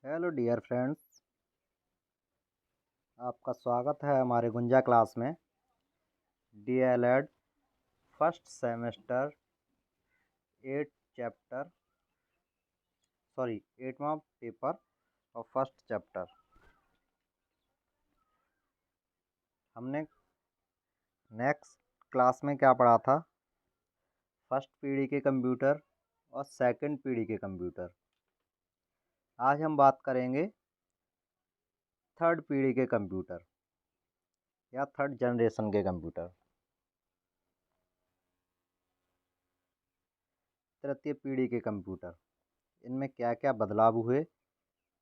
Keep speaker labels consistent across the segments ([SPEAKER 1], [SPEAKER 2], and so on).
[SPEAKER 1] Hello dear friends. आपका स्वागत है हमारे गुंजा क्लास में। DElEd first semester 8 chapter sorry 8वां पेपर और फर्स्ट चैप्टर। हमने नेक्स्ट क्लास में क्या पढ़ा था? फर्स्ट पीढ़ी के कंप्यूटर और सेकंड पीढ़ी के कंप्यूटर। आज हम बात करेंगे थर्ड पीढ़ी के कंप्यूटर या थर्ड जनरेशन के कंप्यूटर। तृतीय पीढ़ी के कंप्यूटर, इनमें क्या क्या बदलाव हुए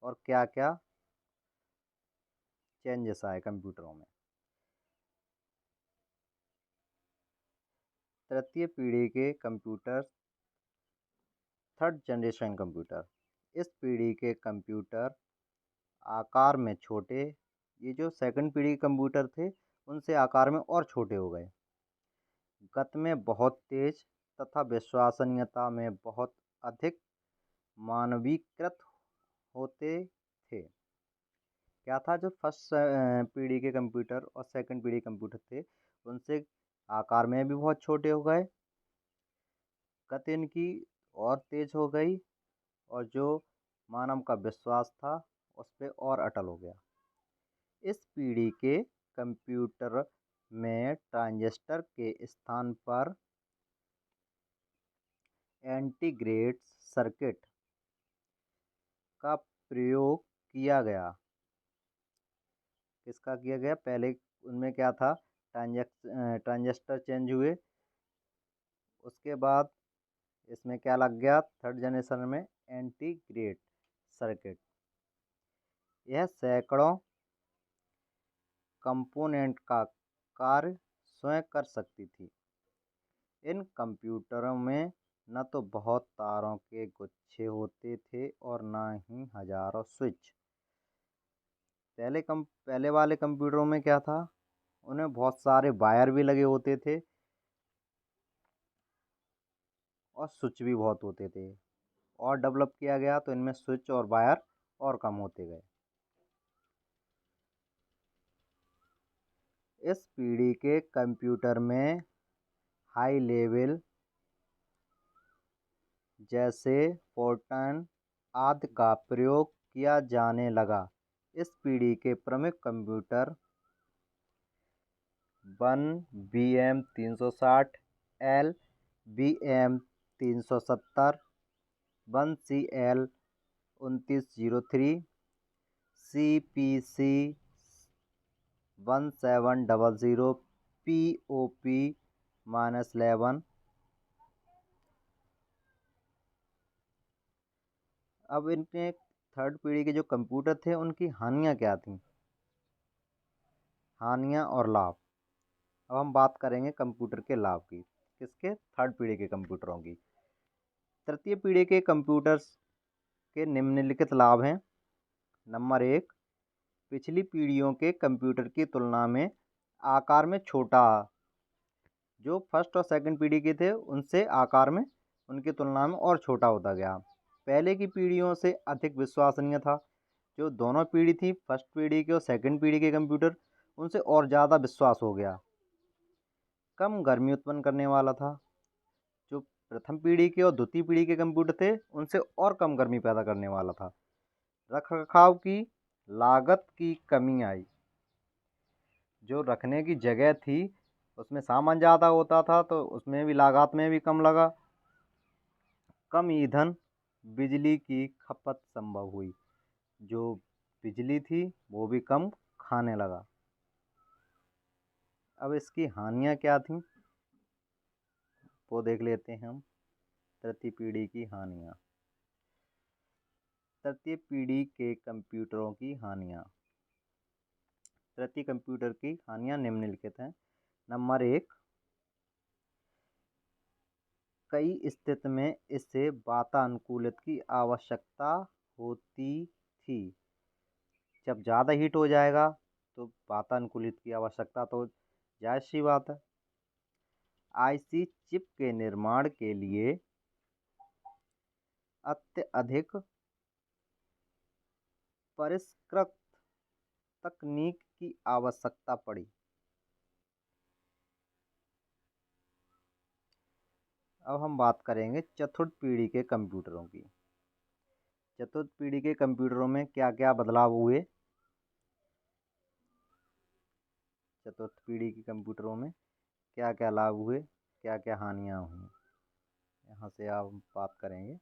[SPEAKER 1] और क्या क्या चेंजेस आए कंप्यूटरों में। तृतीय पीढ़ी के कंप्यूटर, थर्ड जनरेशन कंप्यूटर। इस पीढ़ी के कंप्यूटर आकार में छोटे, ये जो सेकंड पीढ़ी के कंप्यूटर थे उनसे आकार में और छोटे हो गए। गति में बहुत तेज तथा विश्वसनीयता में बहुत अधिक मानवीकृत होते थे। क्या था, जो फर्स्ट पीढ़ी के कंप्यूटर और सेकंड पीढ़ी कंप्यूटर थे उनसे आकार में भी बहुत छोटे हो गए, गति इनकी और तेज हो गई और जो मानव का विश्वास था उस पर और अटल हो गया। इस पीढ़ी के कंप्यूटर में ट्रांजिस्टर के स्थान पर इंटीग्रेटेड सर्किट का प्रयोग किया गया। किसका किया गया? पहले उनमें क्या था, ट्रांजिस्टर चेंज हुए, उसके बाद इसमें क्या लग गया थर्ड जनरेशन में? Integrated circuit. यह सैकड़ों कंपोनेंट का कार्य स्वयं कर सकती थी। इन कंप्यूटरों में न तो बहुत तारों के गुच्छे होते थे और न ही हजारों स्विच। पहले वाले कंप्यूटरों में क्या था, उन्हें बहुत सारे वायर भी लगे होते थे और स्विच भी बहुत होते थे। और डेवलप किया गया तो इनमें स्विच और वायर और कम होते गए। इस पीढ़ी के कंप्यूटर में हाई लेवल जैसे फोर्ट्रन आदि का प्रयोग किया जाने लगा। इस पीढ़ी के प्रमुख computer 1 BM360, LBM370, 1CL2903, CPC1700, POP-11। अब इनके थर्ड पीढ़ी के जो कंप्यूटर थे उनकी हानियाँ क्या थीं? हानियाँ और लाभ। अब हम बात करेंगे कंप्यूटर के लाभ की। किसके? थर्ड पीढ़ी के कंप्यूटरों की। तृतीय पीढ़ी के कंप्यूटर्स के निम्नलिखित लाभ हैं। नंबर 1, पिछली पीढ़ियों के कंप्यूटर की तुलना में आकार में छोटा। जो फर्स्ट और सेकंड पीढ़ी के थे उनसे आकार में उनकी तुलना में और छोटा होता गया। पहले की पीढ़ियों से अधिक विश्वसनीय था। जो दोनों पीढ़ी थी, फर्स्ट पीढ़ी के और सेकंड पीढ़ी के कंप्यूटर, उनसे और ज़्यादा विश्वास हो गया। कम गर्मी उत्पन्न करने वाला था। जो प्रथम पीढ़ी के और द्वितीय पीढ़ी के कंप्यूटर थे उनसे और कम गर्मी पैदा करने वाला था। रखरखाव की लागत की कमी आई। जो रखने की जगह थी उसमें सामान ज़्यादा होता था तो उसमें भी लागत में भी कम लगा। कम ईंधन बिजली की खपत संभव हुई। जो बिजली थी वो भी कम खाने लगा। अब इसकी हानियाँ क्या थीं वो देख लेते हैं हम। तृतीय पीढ़ी की हानियाँ। तृतीय पीढ़ी के कंप्यूटरों की हानियाँ। तृतीय कंप्यूटर की हानियाँ निम्नलिखित हैं। नंबर 1, कई स्थिति में इससे वातानुकूलित की आवश्यकता होती थी। जब ज़्यादा हीट हो जाएगा तो वातानुकूलित की आवश्यकता तो जायज़ सी बात है। आईसी चिप के निर्माण के लिए अत्यधिक परिष्कृत तकनीक की आवश्यकता पड़ी। अब हम बात करेंगे चतुर्थ पीढ़ी के कंप्यूटरों की। चतुर्थ पीढ़ी के कंप्यूटरों में क्या क्या बदलाव हुए। चतुर्थ पीढ़ी के कंप्यूटरों में क्या क्या लाभ हुए, क्या क्या हानियां हुई, यहाँ से आप बात करेंगे।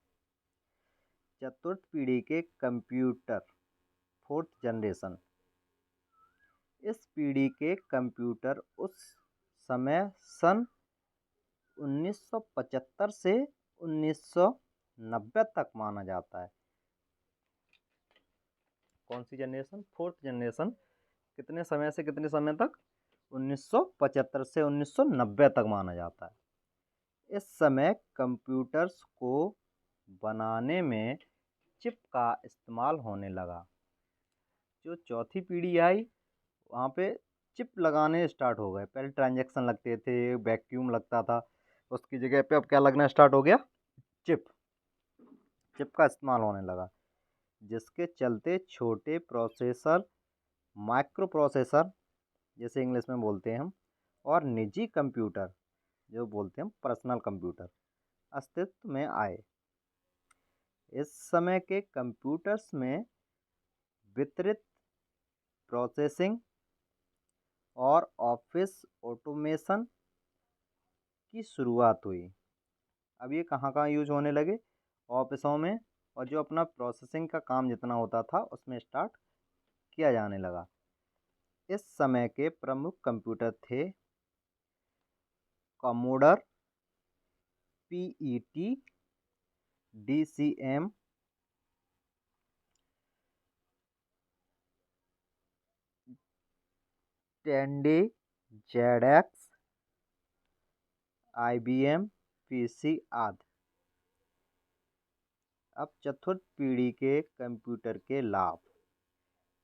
[SPEAKER 1] चतुर्थ पीढ़ी के कंप्यूटर, फोर्थ जनरेशन। इस पीढ़ी के कंप्यूटर उस समय सन 1975 से 1990 तक माना जाता है। कौन सी जनरेशन? Fourth generation. कितने समय से कितने समय तक? 1975 से 1990 तक माना जाता है। इस समय कंप्यूटर्स को बनाने में चिप का इस्तेमाल होने लगा। जो चौथी पीढ़ी आई वहाँ पे चिप लगाने स्टार्ट हो गए। पहले ट्रांजैक्शन लगते थे, वैक्यूम लगता था, उसकी जगह पे अब क्या लगना स्टार्ट हो गया? चिप। चिप का इस्तेमाल होने लगा, जिसके चलते छोटे प्रोसेसर, माइक्रो प्रोसेसर जैसे इंग्लिश में बोलते हैं हम, और निजी कंप्यूटर जो बोलते हैं हम पर्सनल कंप्यूटर, अस्तित्व में आए। इस समय के कंप्यूटर्स में वितरित प्रोसेसिंग और ऑफिस ऑटोमेशन की शुरुआत हुई। अब ये कहाँ कहाँ यूज होने लगे? ऑफिसों में, और जो अपना प्रोसेसिंग का काम जितना होता था उसमें स्टार्ट किया जाने लगा। इस समय के प्रमुख कंप्यूटर थे commodore, PET, DCM, टेंडे, ZX, IBM PC आदि। अब चतुर्थ पीढ़ी के कंप्यूटर के लाभ।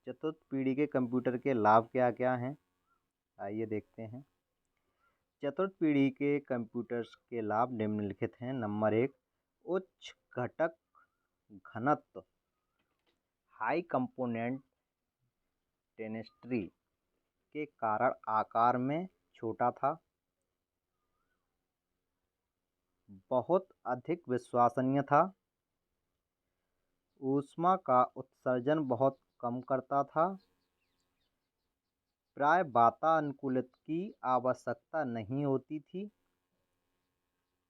[SPEAKER 1] चतुर्थ पीढ़ी के कंप्यूटर के लाभ क्या क्या हैं, आइए देखते हैं। चतुर्थ पीढ़ी के कंप्यूटर्स के लाभ निम्नलिखित हैं। नंबर 1, उच्च घटक घनत्व, हाई कंपोनेंट डेंसिटी के कारण आकार में छोटा था। बहुत अधिक विश्वसनीय था। ऊष्मा का उत्सर्जन बहुत कम करता था। प्राय वातानुकूलित की आवश्यकता नहीं होती थी।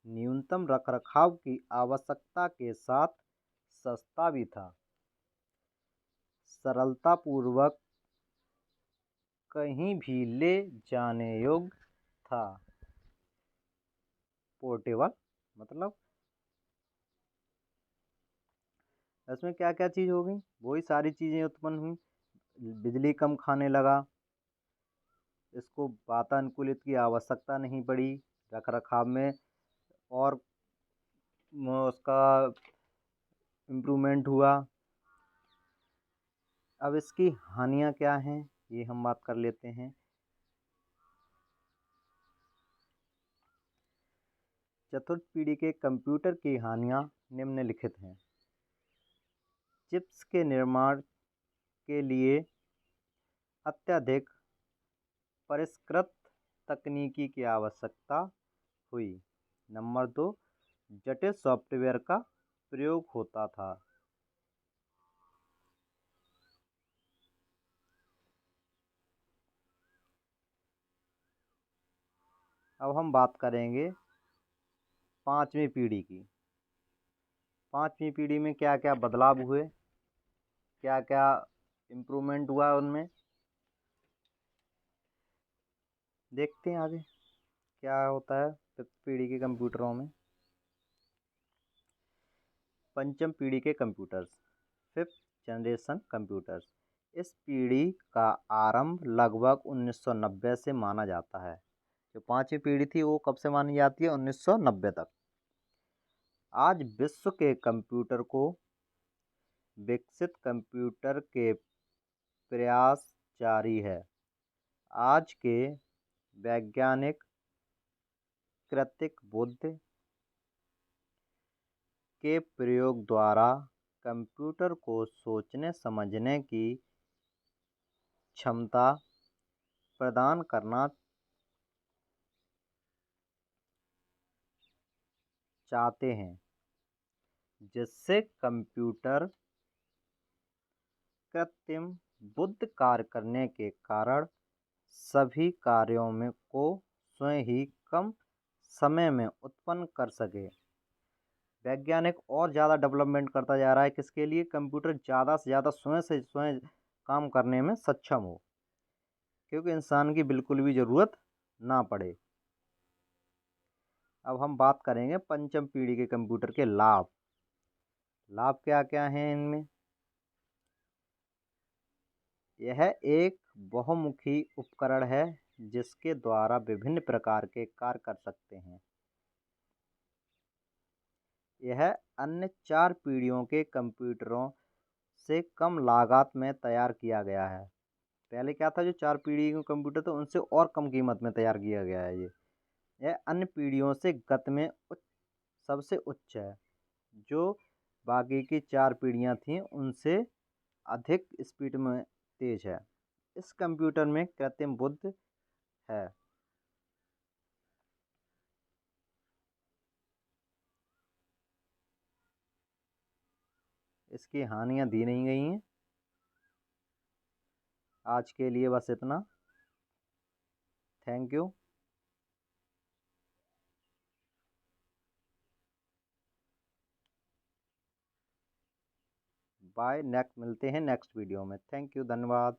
[SPEAKER 1] न्यूनतम रखरखाव की आवश्यकता के साथ सस्ता भी था। सरलतापूर्वक कहीं भी ले जाने योग्य था। पोर्टेबल मतलब इसमें क्या क्या चीज़ हो गई? वही सारी चीज़ें उत्पन्न हुई। बिजली कम खाने लगा, इसको वातानुकूलित की आवश्यकता नहीं पड़ी, रखरखाव में और उसका इम्प्रूवमेंट हुआ। अब इसकी हानियाँ क्या हैं ये हम बात कर लेते हैं। चतुर्थ पीढ़ी के कंप्यूटर की हानियाँ निम्नलिखित हैं। चिप्स के निर्माण के लिए अत्यधिक परिष्कृत तकनीकी की आवश्यकता हुई। नंबर 2, जटिल सॉफ्टवेयर का प्रयोग होता था। अब हम बात करेंगे पाँचवीं पीढ़ी की। पाँचवीं पीढ़ी में क्या क्या बदलाव हुए, क्या क्या इम्प्रूवमेंट हुआ उनमें, देखते हैं आगे क्या होता है फिफ्थ पीढ़ी के कंप्यूटरों में। पंचम पीढ़ी के कंप्यूटर्स, फिफ्थ जनरेशन कंप्यूटर्स। इस पीढ़ी का आरंभ लगभग 1990 से माना जाता है। जो पांचवी पीढ़ी थी वो कब से मानी जाती है? 1990 तक। आज विश्व के कंप्यूटर को विकसित कंप्यूटर के प्रयास जारी है। आज के वैज्ञानिक कृत्रिम बुद्धि के प्रयोग द्वारा कंप्यूटर को सोचने समझने की क्षमता प्रदान करना चाहते हैं, जिससे कंप्यूटर कृत्रिम बुद्धि कार्य करने के कारण सभी कार्यों में को स्वयं ही कम समय में उत्पन्न कर सके। वैज्ञानिक और ज़्यादा डेवलपमेंट करता जा रहा है, किसके लिए? कंप्यूटर ज़्यादा से ज़्यादा स्वयं से स्वयं काम करने में सक्षम हो, क्योंकि इंसान की बिल्कुल भी ज़रूरत ना पड़े। अब हम बात करेंगे पंचम पीढ़ी के कंप्यूटर के लाभ। लाभ क्या क्या हैं इनमें? यह एक बहुमुखी उपकरण है जिसके द्वारा विभिन्न प्रकार के कार्य कर सकते हैं। यह अन्य 4 पीढ़ियों के कंप्यूटरों से कम लागत में तैयार किया गया है। पहले क्या था, जो 4 पीढ़ी के कंप्यूटर थे उनसे और कम कीमत में तैयार किया गया है। यह अन्य पीढ़ियों से गति में सबसे उच्च है, जो बाकी की 4 पीढ़ियां थीं उनसे अधिक स्पीड में तेज है। इस कंप्यूटर में कृत्रिम बुद्धि है। इसकी हानियां दी नहीं गई हैं। आज के लिए बस इतना। Thank you. बाय। नेक्स्ट मिलते हैं नेक्स्ट वीडियो में। थैंक यू, धन्यवाद।